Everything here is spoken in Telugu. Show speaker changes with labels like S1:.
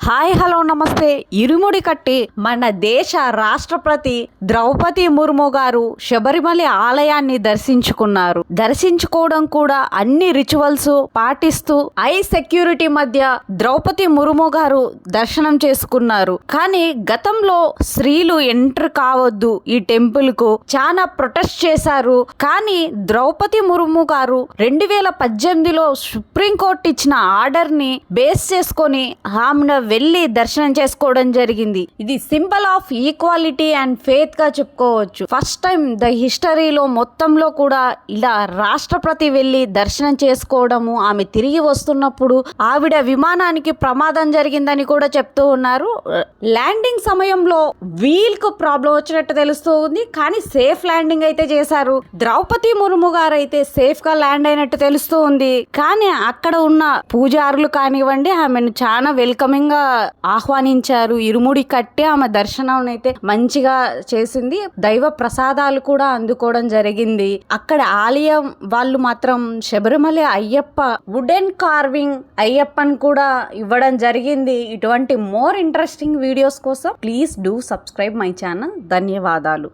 S1: హాయ్ హలో నమస్తే. ఇరుముడి కట్టి మన దేశ రాష్ట్రపతి ద్రౌపది ముర్ము గారు శబరిమల ఆలయాన్ని దర్శించుకోవడం కూడా అన్ని రిచువల్స్ పాటిస్తూ హై సెక్యూరిటీ మధ్య ద్రౌపది ముర్ము గారు దర్శనం చేసుకున్నారు. కానీ గతంలో స్త్రీలు ఎంటర్ కావద్దు ఈ టెంపుల్ కు చాలా ప్రొటెస్ట్ చేశారు. కానీ ద్రౌపది ముర్ము గారు 2018లో సుప్రీంకోర్టు ఇచ్చిన ఆర్డర్ ని బేస్ చేసుకొని ఆమెను వెళ్ళి దర్శనం చేసుకోవడం జరిగింది. ఇది symbol of equality and faith గా చెప్పుకోవచ్చు. ఫస్ట్ టైం ద హిస్టరీలో మొత్తంలో కూడా ఇలా రాష్ట్రపతి వెళ్ళి దర్శనం చేసుకోవడము, ఆమె తిరిగి వస్తున్నప్పుడు ఆవిడ విమానానికి ప్రమాదం జరిగిందని కూడా చెప్తూ ఉన్నారు. ల్యాండింగ్ సమయంలో వీల్ కు ప్రాబ్లం వచ్చినట్టు తెలుస్తూ ఉంది. కానీ సేఫ్ ల్యాండింగ్ అయితే చేశారు. ద్రౌపది ముర్ము గారు అయితే సేఫ్ గా ల్యాండ్ అయినట్టు తెలుస్తూ ఉంది. కానీ అక్కడ ఉన్న పూజారులు కానివ్వండి ఆమెను చాలా వెల్కమింగ్ గా ఆహ్వానించారు. ఇరుముడి కట్టి ఆమె దర్శనం అయితే మంచిగా చేసింది. దైవ ప్రసాదాలు కూడా అందుకోవడం జరిగింది. అక్కడ ఆలయం వాళ్ళు మాత్రం శబరిమల అయ్యప్ప వుడెన్ కార్వింగ్ అయ్యప్పని కూడా ఇవ్వడం జరిగింది. ఇటువంటి మోర్ ఇంట్రెస్టింగ్ వీడియోస్ కోసం please do subscribe my channel. ధన్యవాదాలు.